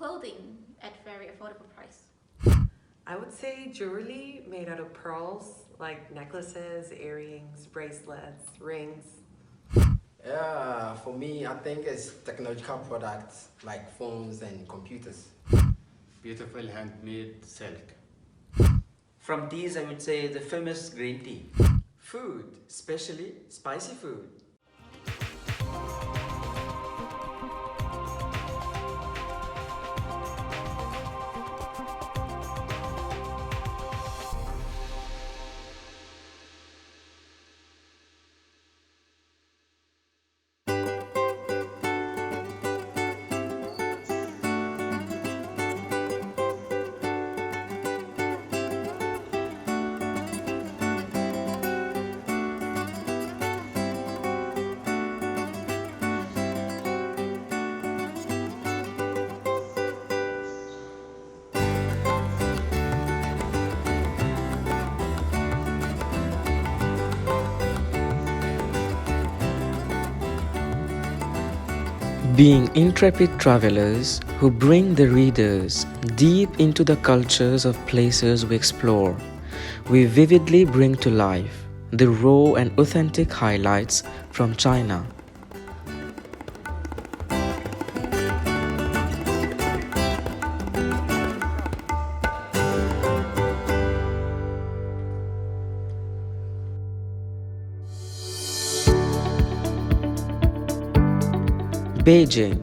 clothing at very affordable price. I would say jewelry made out of pearls, like necklaces, earrings, bracelets, rings. Yeah, for me, I think it's technological products like phones and computers. Beautiful handmade silk. From these, I would say the famous green tea. Food, especially spicy food. Being intrepid travelers who bring the readers deep into the cultures of places we explore, we vividly bring to life the raw and authentic highlights from China. Beijing.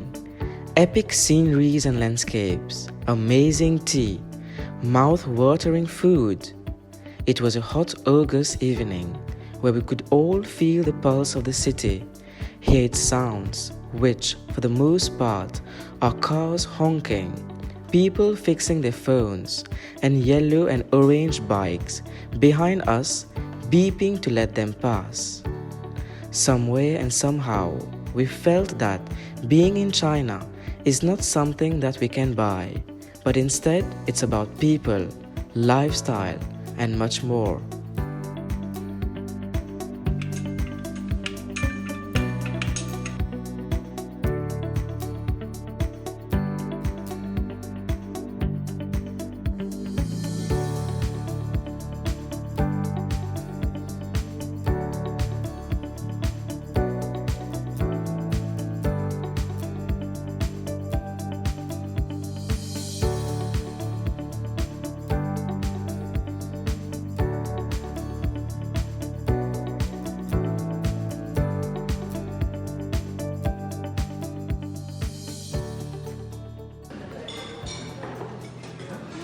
Epic sceneries and landscapes, amazing tea, mouth-watering food. It was a hot August evening where we could all feel the pulse of the city, hear its sounds, which, for the most part, are cars honking, people fixing their phones, and yellow and orange bikes behind us beeping to let them pass. Somewhere and somehow, we felt that being in China is not something that we can buy, but instead it's about people, lifestyle, and much more.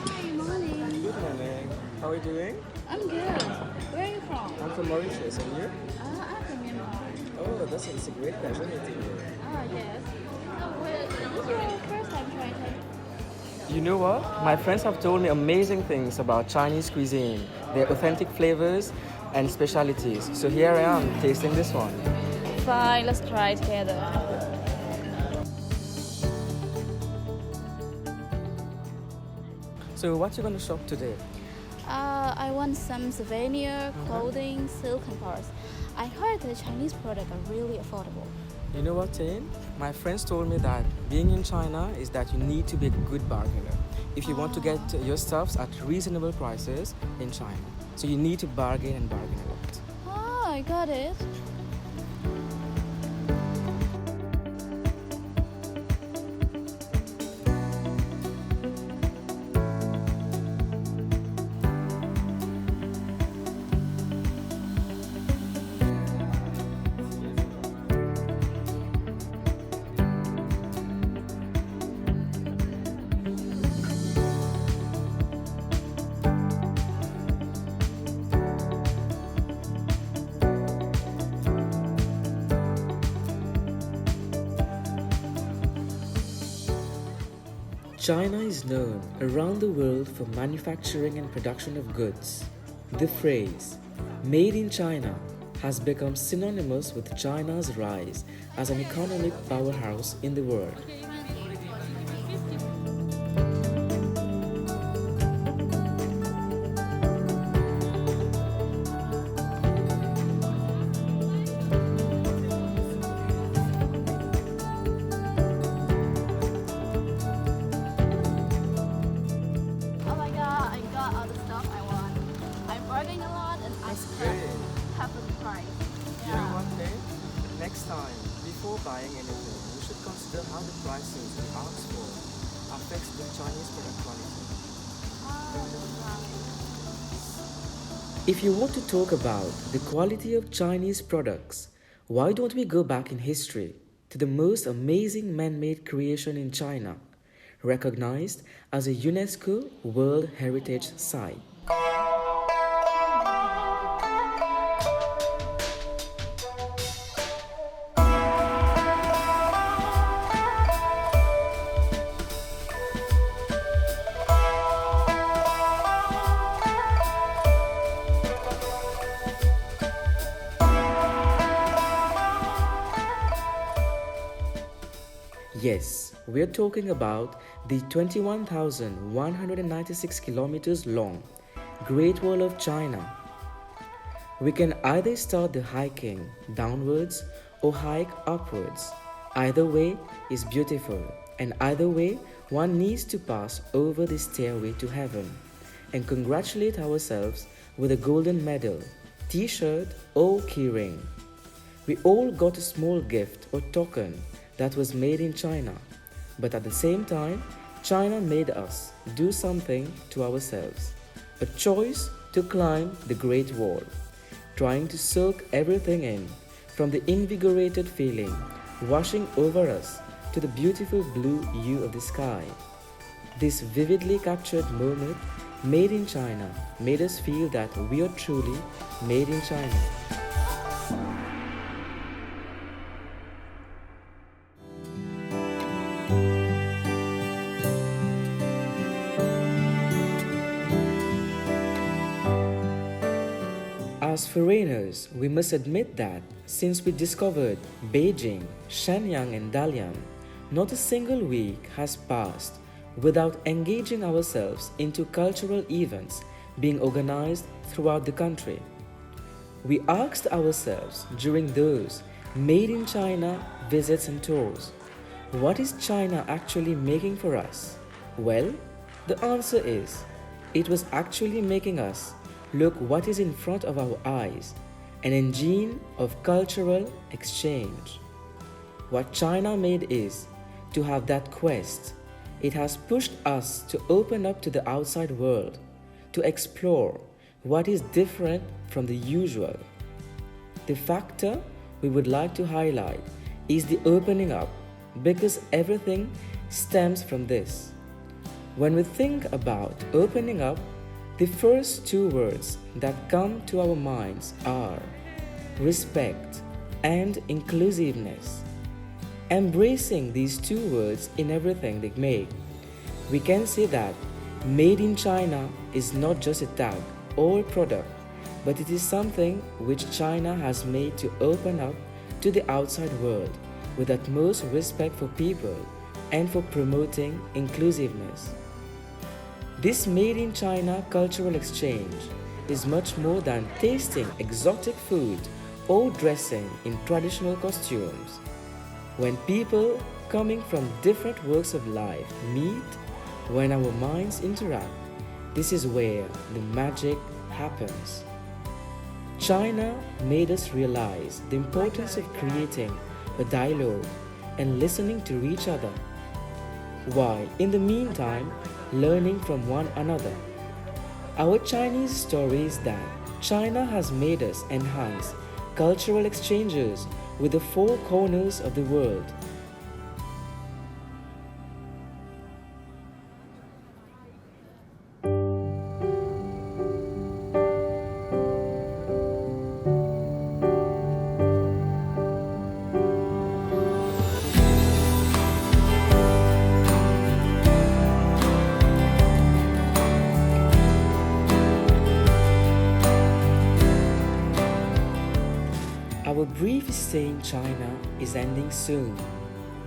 Hi, morning. Good morning. How are you doing? I'm good. Where are you from? I'm from Mauritius, and you? I'm from Myanmar. Oh, it's a great pleasure meeting you. Yes. This is your first time trying Thai? You know what? My friends have told me amazing things about Chinese cuisine, their authentic flavors and specialities. So here I am tasting this one. Fine, let's try together. So what you gonna shop today? I want some souvenir, clothing, silk and pearls. I heard the Chinese products are really affordable. You know what, Tain? My friends told me that being in China is that you need to be a good bargainer if you want to get your stuffs at reasonable prices in China. So you need to bargain and bargain a lot. Oh, I got it. China is known around the world for manufacturing and production of goods. The phrase, made in China, has become synonymous with China's rise as an economic powerhouse in the world. before buying anything, we should consider how the prices we ask for affects the Chinese product quality. If you want to talk about the quality of Chinese products, why don't we go back in history to the most amazing man-made creation in China, recognized as a UNESCO World Heritage Site? Yes, we're talking about the 21,196 kilometers long Great Wall of China. We can either start the hiking downwards or hike upwards. Either way is beautiful, and either way one needs to pass over the stairway to heaven and congratulate ourselves with a golden medal, t-shirt or keyring. We all got a small gift or token that was made in China, but at the same time, China made us do something to ourselves. A choice to climb the Great Wall, trying to soak everything in, from the invigorated feeling washing over us to the beautiful blue hue of the sky. This vividly captured moment, made in China, made us feel that we are truly made in China. As foreigners, we must admit that since we discovered Beijing, Shenyang and Dalian, not a single week has passed without engaging ourselves into cultural events being organized throughout the country. We asked ourselves during those Made in China visits and tours, what is China actually making for us? Well, the answer is, it was actually making us look what is in front of our eyes, an engine of cultural exchange. What China made is to have that quest. It has pushed us to open up to the outside world, to explore what is different from the usual. The factor we would like to highlight is the opening up, because everything stems from this. When we think about opening up, the first two words that come to our minds are respect and inclusiveness. Embracing these two words in everything they make, we can say that Made in China is not just a tag or a product, but it is something which China has made to open up to the outside world with utmost respect for people and for promoting inclusiveness. This Made in China cultural exchange is much more than tasting exotic food or dressing in traditional costumes. When people coming from different walks of life meet, when our minds interact, this is where the magic happens. China made us realize the importance of creating a dialogue and listening to each other, while in the meantime learning from one another. Our Chinese story is that China has made us enhance cultural exchanges with the four corners of the world. Our brief stay in China is ending soon.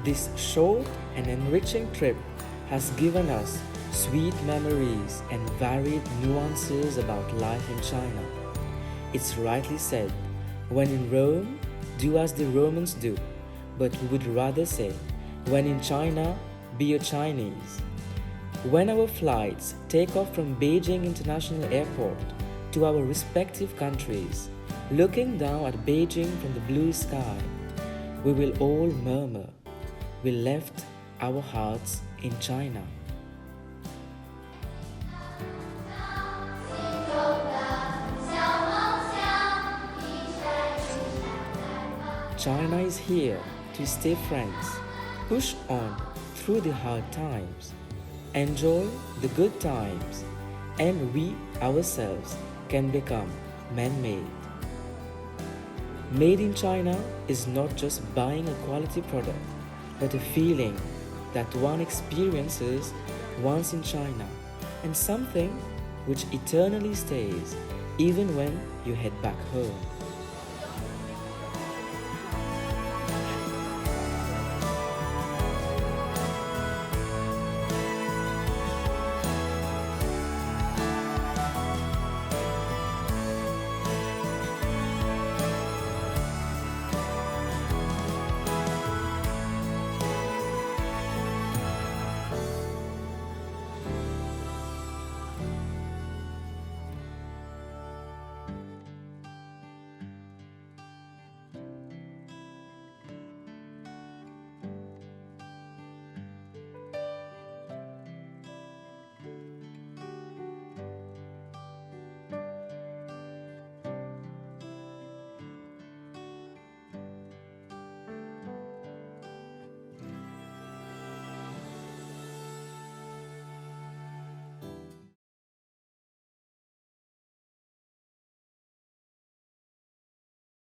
This short and enriching trip has given us sweet memories and varied nuances about life in China. It's rightly said, when in Rome, do as the Romans do, but we would rather say, when in China, be a Chinese. When our flights take off from Beijing International Airport to our respective countries, looking down at Beijing from the blue sky, we will all murmur, we left our hearts in China. China is here to stay, friends. Push on through the hard times. Enjoy the good times, and we ourselves can become man-made. Made in China is not just buying a quality product, but a feeling that one experiences once in China, and something which eternally stays even when you head back home.